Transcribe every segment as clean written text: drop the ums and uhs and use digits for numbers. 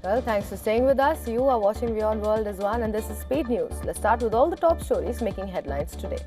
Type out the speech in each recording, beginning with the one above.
Well, thanks for staying with us. You are watching WION World as one, and this is Speed News. Let's start with all the top stories making headlines today.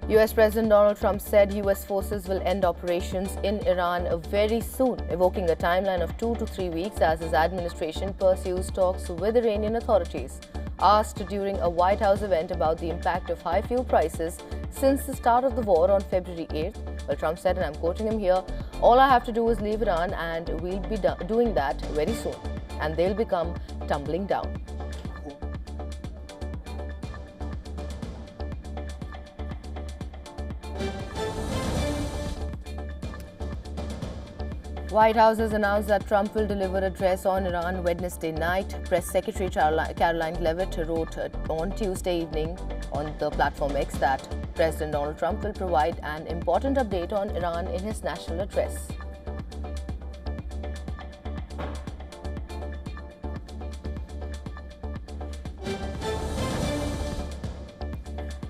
US President Donald Trump said US forces will end operations in Iran very soon, evoking a timeline of 2 to 3 weeks as his administration pursues talks with Iranian authorities. Asked during a White House event about the impact of high fuel prices since the start of the war on February 8th, well, Trump said, and I'm quoting him here, "All I have to do is leave Iran and we'll be doing that very soon, and they'll become tumbling down." White House has announced that Trump will deliver an address on Iran Wednesday night. Press Secretary Caroline Leavitt wrote on Tuesday evening on the platform X that President Donald Trump will provide an important update on Iran in his national address.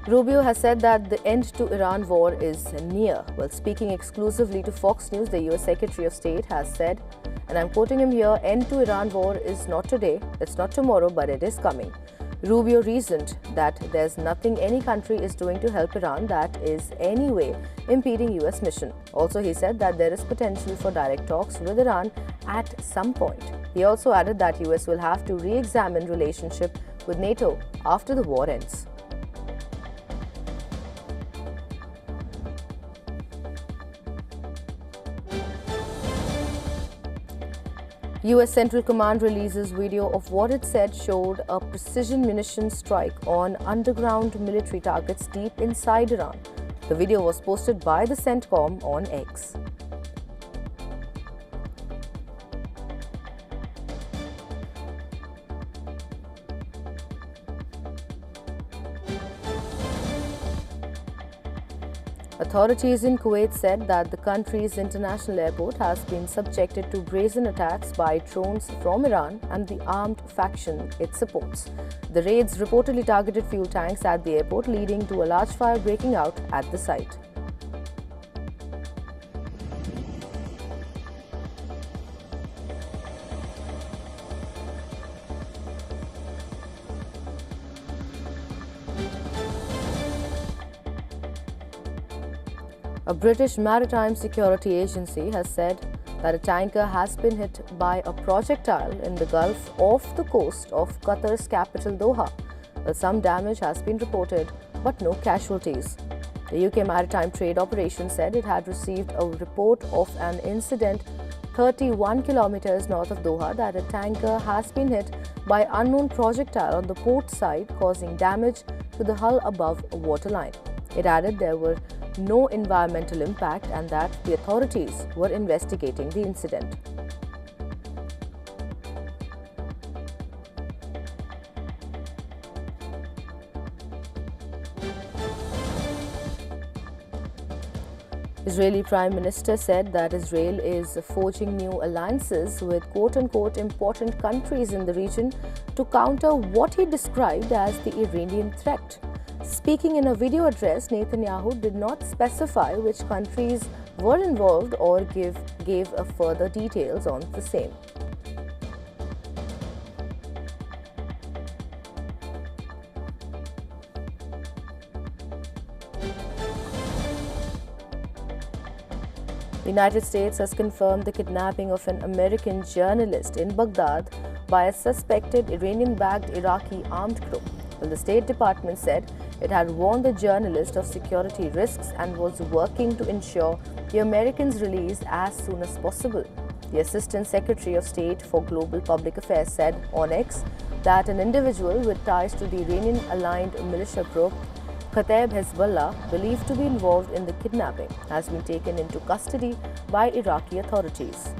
Rubio has said that the end to Iran war is near. While speaking exclusively to Fox News, the US Secretary of State has said, and I'm quoting him here, "End to Iran war is not today, it's not tomorrow, but it is coming." Rubio reasoned that there's nothing any country is doing to help Iran that is anyway impeding US mission. Also, he said that there is potential for direct talks with Iran at some point. He also added that US will have to re-examine relationship with NATO after the war ends. US Central Command releases video of what it said showed a precision munitions strike on underground military targets deep inside Iran. The video was posted by the CENTCOM on X. Authorities in Kuwait said that the country's international airport has been subjected to brazen attacks by drones from Iran and the armed faction it supports. The raids reportedly targeted fuel tanks at the airport, leading to a large fire breaking out at the site. A British maritime security agency has said that a tanker has been hit by a projectile in the Gulf off the coast of Qatar's capital Doha. Well, some damage has been reported, but no casualties. The UK Maritime Trade Operation said it had received a report of an incident 31 kilometers north of Doha that a tanker has been hit by unknown projectile on the port side, causing damage to the hull above waterline. It added there were no environmental impact and that the authorities were investigating the incident. Israeli Prime Minister said that Israel is forging new alliances with quote-unquote important countries in the region to counter what he described as the Iranian threat. Speaking in a video address, Netanyahu did not specify which countries were involved or gave further details on the same. The United States has confirmed the kidnapping of an American journalist in Baghdad by a suspected Iranian-backed Iraqi armed group. Well, the State Department said it had warned the journalist of security risks and was working to ensure the American's release as soon as possible. The Assistant Secretary of State for Global Public Affairs said on X that an individual with ties to the Iranian-aligned militia group Kataib Hezbollah, believed to be involved in the kidnapping, has been taken into custody by Iraqi authorities.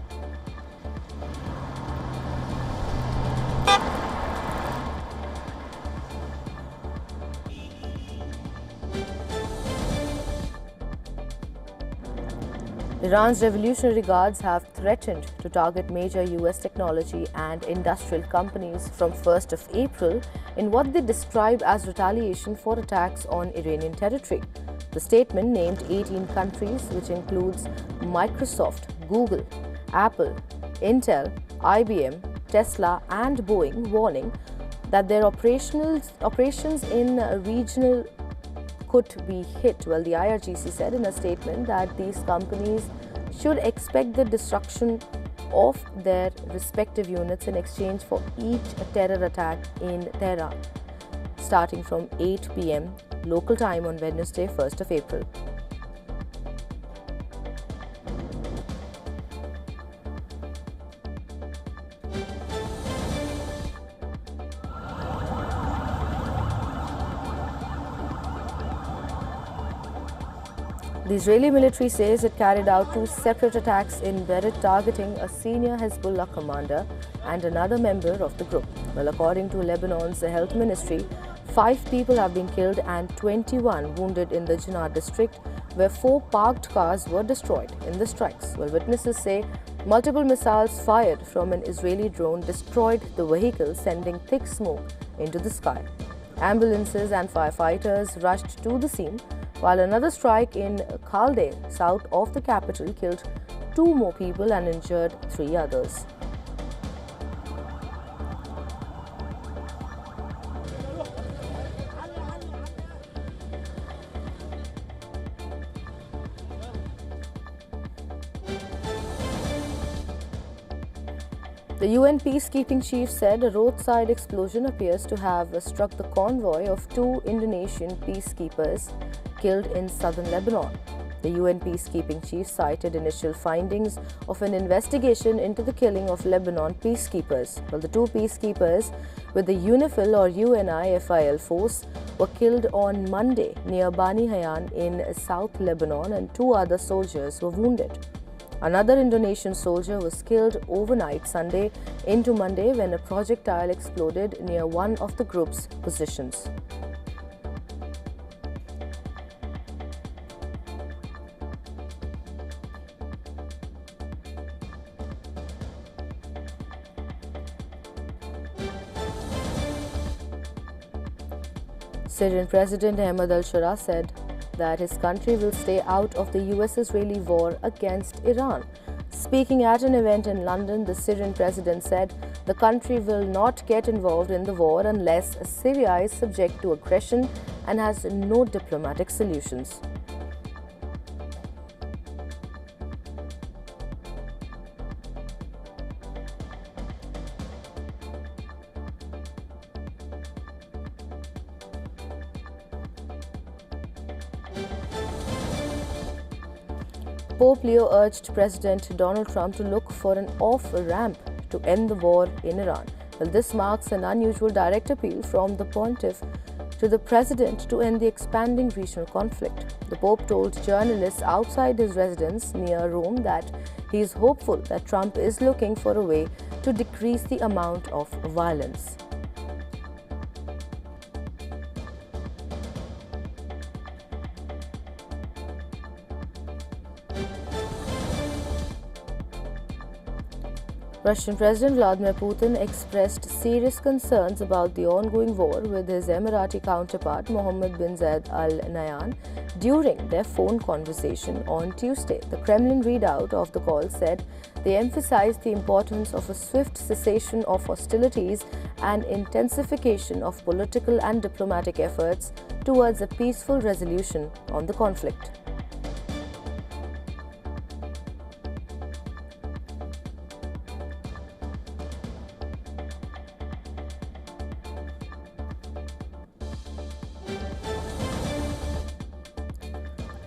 Iran's Revolutionary Guards have threatened to target major US technology and industrial companies from 1st of April in what they describe as retaliation for attacks on Iranian territory. The statement named 18 countries, which includes Microsoft, Google, Apple, Intel, IBM, Tesla, and Boeing, warning that their operations in regional could be hit. Well, the IRGC said in a statement that these companies should expect the destruction of their respective units in exchange for each terror attack in Tehran, starting from 8 p.m. local time on Wednesday, 1st of April. The Israeli military says it carried out 2 separate attacks in Beirut targeting a senior Hezbollah commander and another member of the group. Well, according to Lebanon's health ministry, 5 people have been killed and 21 wounded in the Jinnah district, where 4 parked cars were destroyed in the strikes. Well, witnesses say multiple missiles fired from an Israeli drone destroyed the vehicle, sending thick smoke into the sky. Ambulances and firefighters rushed to the scene, while another strike in Khalde, south of the capital, killed 2 more people and injured 3 others. The UN peacekeeping chief said a roadside explosion appears to have struck the convoy of 2 Indonesian peacekeepers killed in southern Lebanon. The UN peacekeeping chief cited initial findings of an investigation into the killing of Lebanon peacekeepers. Well, the 2 peacekeepers with the UNIFIL or UNIFIL force were killed on Monday near Bani Hayyan in South Lebanon, and 2 other soldiers were wounded. Another Indonesian soldier was killed overnight Sunday into Monday when a projectile exploded near one of the group's positions. Syrian President Ahmad al-Shara said that his country will stay out of the US-Israeli war against Iran. Speaking at an event in London, the Syrian president said the country will not get involved in the war unless Syria is subject to aggression and has no diplomatic solutions. Pope Leo urged President Donald Trump to look for an off-ramp to end the war in Iran. Well, this marks an unusual direct appeal from the pontiff to the president to end the expanding regional conflict. The Pope told journalists outside his residence near Rome that he is hopeful that Trump is looking for a way to decrease the amount of violence. Russian President Vladimir Putin expressed serious concerns about the ongoing war with his Emirati counterpart Mohammed bin Zayed Al Nahyan during their phone conversation on Tuesday. The Kremlin readout of the call said they emphasized the importance of a swift cessation of hostilities and intensification of political and diplomatic efforts towards a peaceful resolution on the conflict.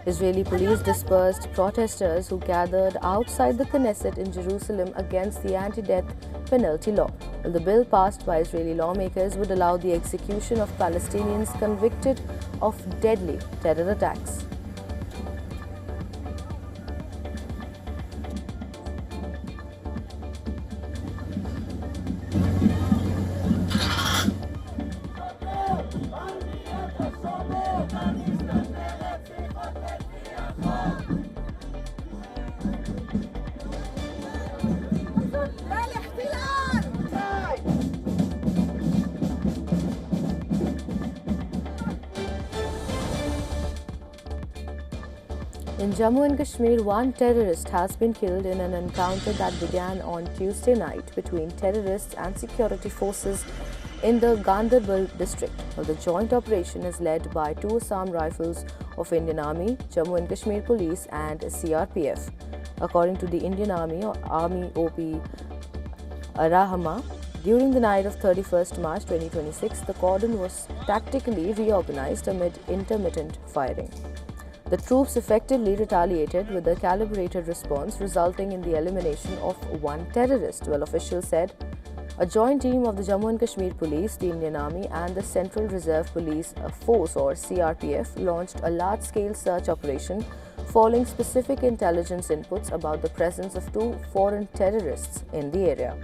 Israeli police dispersed protesters who gathered outside the Knesset in Jerusalem against the anti-death penalty law. The bill passed by Israeli lawmakers would allow the execution of Palestinians convicted of deadly terror attacks. Jammu and Kashmir, one terrorist has been killed in an encounter that began on Tuesday night between terrorists and security forces in the Ganderbal district. The joint operation is led by two Assam Rifles of Indian Army, Jammu and Kashmir Police and CRPF. According to the Indian Army OP Arahama, during the night of 31st March 2026, the cordon was tactically reorganized amid intermittent firing. The troops effectively retaliated with a calibrated response, resulting in the elimination of one terrorist. Well, officials said a joint team of the Jammu and Kashmir Police, the Indian Army and the Central Reserve Police Force or CRPF launched a large-scale search operation following specific intelligence inputs about the presence of two foreign terrorists in the area.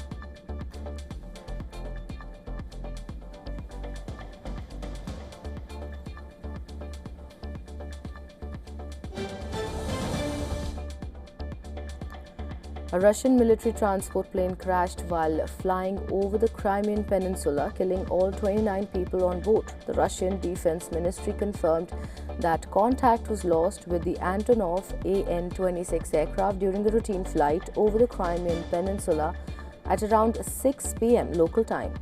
A Russian military transport plane crashed while flying over the Crimean Peninsula, killing all 29 people on board. The Russian Defense Ministry confirmed that contact was lost with the Antonov An-26 aircraft during the routine flight over the Crimean Peninsula at around 6 p.m. local time.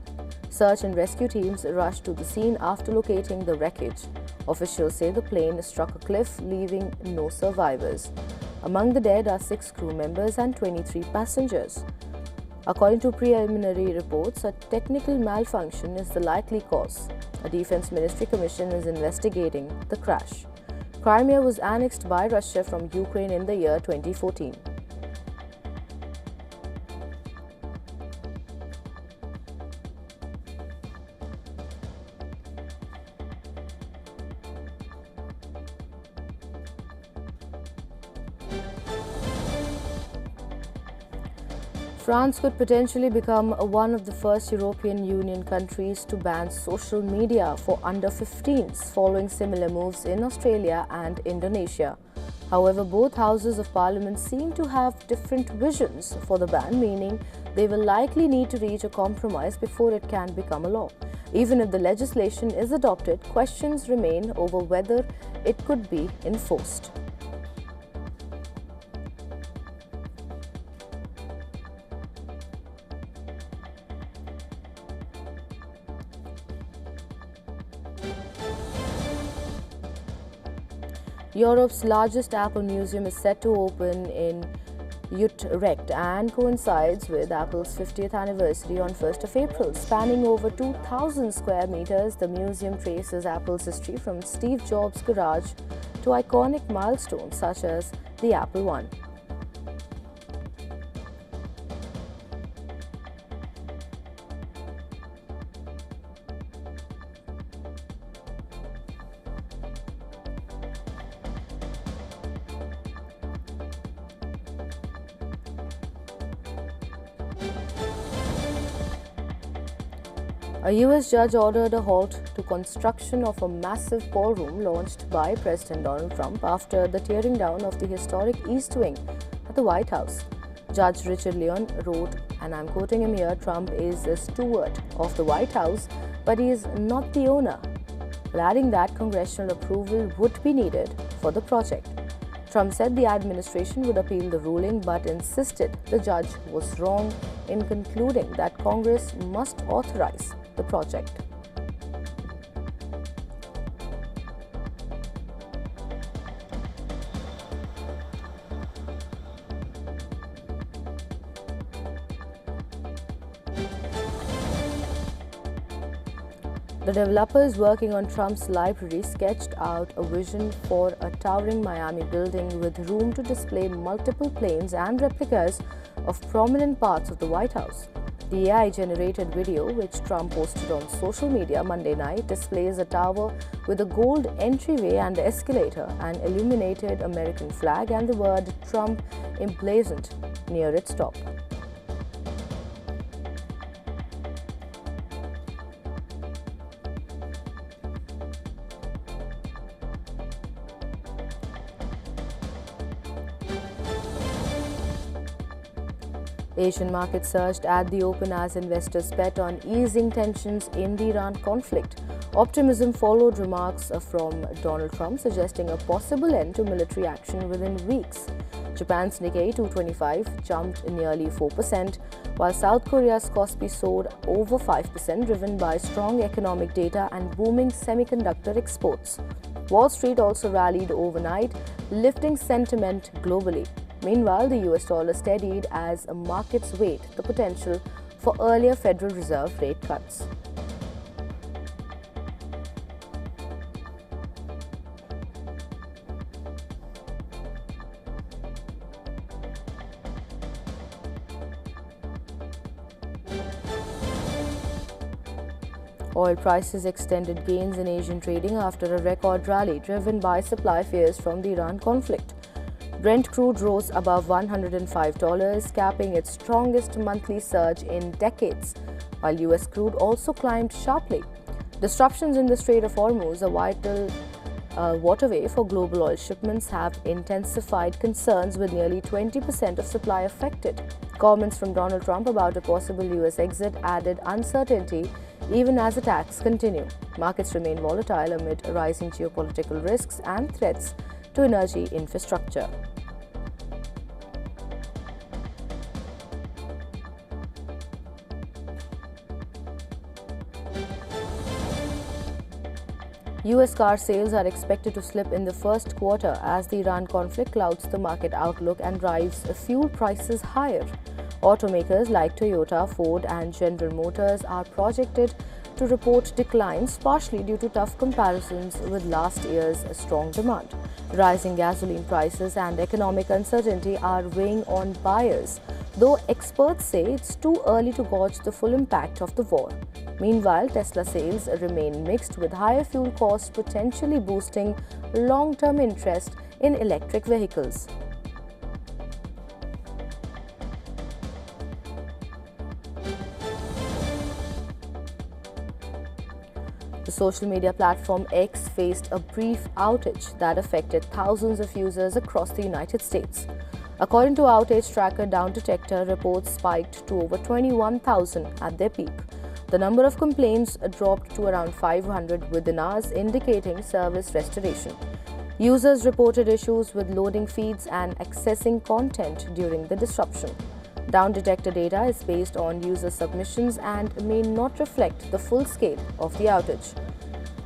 Search and rescue teams rushed to the scene after locating the wreckage. Officials say the plane struck a cliff, leaving no survivors. Among the dead are 6 crew members and 23 passengers. According to preliminary reports, a technical malfunction is the likely cause. A Defense Ministry commission is investigating the crash. Crimea was annexed by Russia from Ukraine in the year 2014. France could potentially become one of the first European Union countries to ban social media for under 15s, following similar moves in Australia and Indonesia. However, both houses of parliament seem to have different visions for the ban, meaning they will likely need to reach a compromise before it can become a law. Even if the legislation is adopted, questions remain over whether it could be enforced. Europe's largest Apple museum is set to open in Utrecht and coincides with Apple's 50th anniversary on 1st of April. Spanning over 2,000 square meters, the museum traces Apple's history from Steve Jobs' garage to iconic milestones such as the Apple I. A U.S. judge ordered a halt to construction of a massive ballroom launched by President Donald Trump after the tearing down of the historic East Wing at the White House. Judge Richard Leon wrote, and I'm quoting him here, "Trump is a steward of the White House, but he is not the owner," adding that congressional approval would be needed for the project. Trump said the administration would appeal the ruling but insisted the judge was wrong in concluding that Congress must authorize the project. The developers working on Trump's library sketched out a vision for a towering Miami building with room to display multiple planes and replicas of prominent parts of the White House. The AI-generated video, which Trump posted on social media Monday night, displays a tower with a gold entryway and escalator, an illuminated American flag, and the word Trump emblazoned near its top. Asian markets surged at the open as investors bet on easing tensions in the Iran conflict. Optimism followed remarks from Donald Trump suggesting a possible end to military action within weeks. Japan's Nikkei 225 jumped nearly 4%, while South Korea's Kospi soared over 5%, driven by strong economic data and booming semiconductor exports. Wall Street also rallied overnight, lifting sentiment globally. Meanwhile, the US dollar steadied as markets weighed the potential for earlier Federal Reserve rate cuts. Oil prices extended gains in Asian trading after a record rally driven by supply fears from the Iran conflict. Brent crude rose above $105, capping its strongest monthly surge in decades, while US crude also climbed sharply. Disruptions in the Strait of Hormuz, a vital waterway for global oil shipments, have intensified concerns with nearly 20% of supply affected. Comments from Donald Trump about a possible US exit added uncertainty even as attacks continue. Markets remain volatile amid rising geopolitical risks and threats to energy infrastructure. US car sales are expected to slip in the first quarter as the Iran conflict clouds the market outlook and drives fuel prices higher. Automakers like Toyota, Ford, and General Motors are projected to report declines, partially due to tough comparisons with last year's strong demand. Rising gasoline prices and economic uncertainty are weighing on buyers, though experts say it's too early to gauge the full impact of the war. Meanwhile, Tesla sales remain mixed, with higher fuel costs potentially boosting long-term interest in electric vehicles. The social media platform X faced a brief outage that affected thousands of users across the United States. According to outage tracker Down Detector, reports spiked to over 21,000 at their peak. The number of complaints dropped to around 500 within hours, indicating service restoration. Users reported issues with loading feeds and accessing content during the disruption. Down Detector data is based on user submissions and may not reflect the full scale of the outage.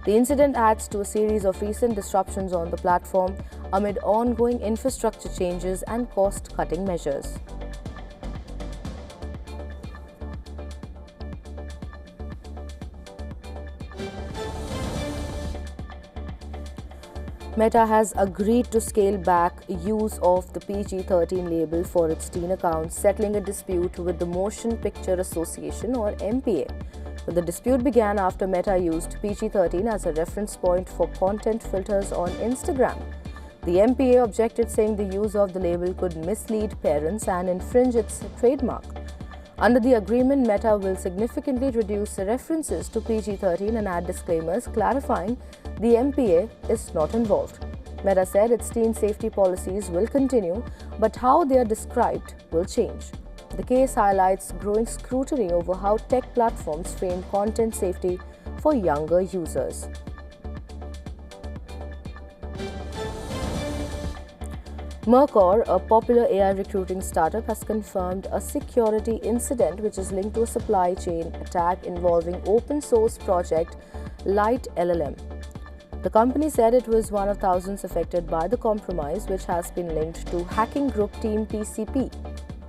The incident adds to a series of recent disruptions on the platform amid ongoing infrastructure changes and cost-cutting measures. Meta has agreed to scale back use of the PG-13 label for its teen accounts, settling a dispute with the Motion Picture Association, or MPA. The dispute began after Meta used PG-13 as a reference point for content filters on Instagram. The MPA objected, saying the use of the label could mislead parents and infringe its trademark. Under the agreement, Meta will significantly reduce references to PG-13 and add disclaimers clarifying the MPA is not involved. Meta said its teen safety policies will continue, but how they are described will change. The case highlights growing scrutiny over how tech platforms frame content safety for younger users. Mercor, a popular AI recruiting startup, has confirmed a security incident which is linked to a supply chain attack involving open-source project Light LLM. The company said it was one of thousands affected by the compromise, which has been linked to hacking group Team PCP.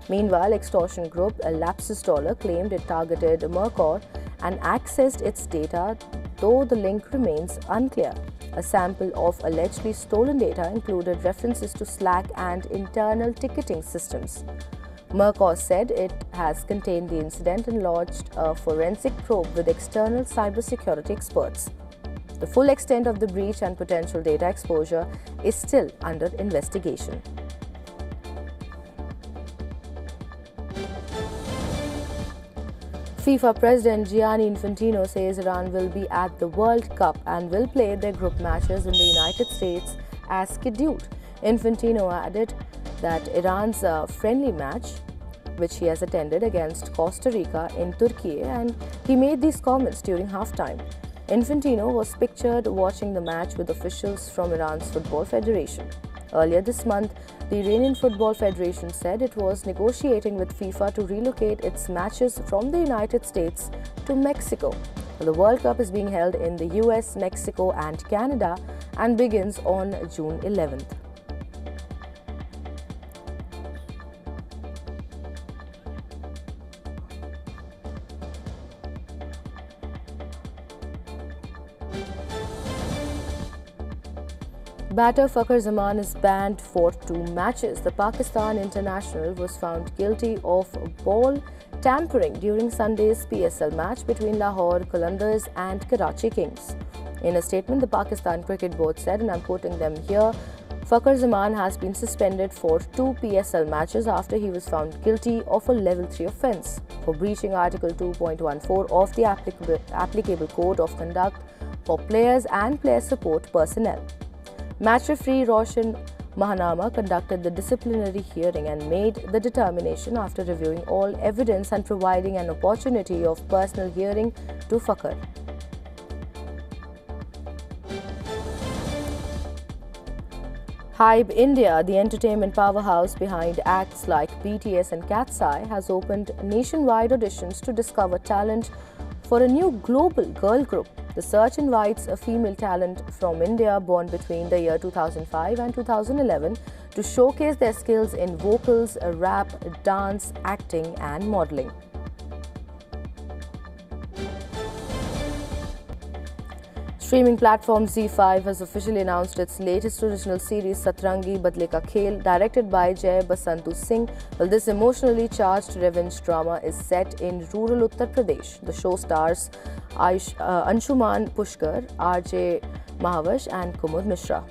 Meanwhile, extortion group Lapsus Dollar claimed it targeted Mercor and accessed its data, though the link remains unclear. A sample of allegedly stolen data included references to Slack and internal ticketing systems. Mercor said it has contained the incident and launched a forensic probe with external cybersecurity experts. The full extent of the breach and potential data exposure is still under investigation. FIFA President Gianni Infantino says Iran will be at the World Cup and will play their group matches in the United States as scheduled. Infantino added that Iran's friendly match, which he has attended against Costa Rica in Turkey, and he made these comments during halftime. Infantino was pictured watching the match with officials from Iran's Football Federation. Earlier this month, the Iranian Football Federation said it was negotiating with FIFA to relocate its matches from the United States to Mexico. The World Cup is being held in the US, Mexico and Canada and begins on June 11th. Batter Fakhar Zaman is banned for 2 matches. The Pakistan international was found guilty of ball tampering during Sunday's PSL match between Lahore Qalandars and Karachi Kings. In a statement, the Pakistan Cricket Board said, and I'm quoting them here, Fakhar Zaman has been suspended for 2 PSL matches after he was found guilty of a level 3 offence for breaching Article 2.14 of the applicable Code of Conduct for players and player support personnel. Match referee Roshan Mahanama conducted the disciplinary hearing and made the determination after reviewing all evidence and providing an opportunity of personal hearing to Fakhar. Hype India, the entertainment powerhouse behind acts like BTS and Cat's Eye, has opened nationwide auditions to discover talent for a new global girl group. The search invites a female talent from India born between the year 2005 and 2011 to showcase their skills in vocals, rap, dance, acting and modeling. Streaming platform ZEE5 has officially announced its latest original series Satrangi Badle Ka Khel, directed by Jai Basantu Singh. Well, this emotionally charged revenge drama is set in rural Uttar Pradesh. The show stars Anshuman Pushkar, RJ Mahavash and Kumud Mishra.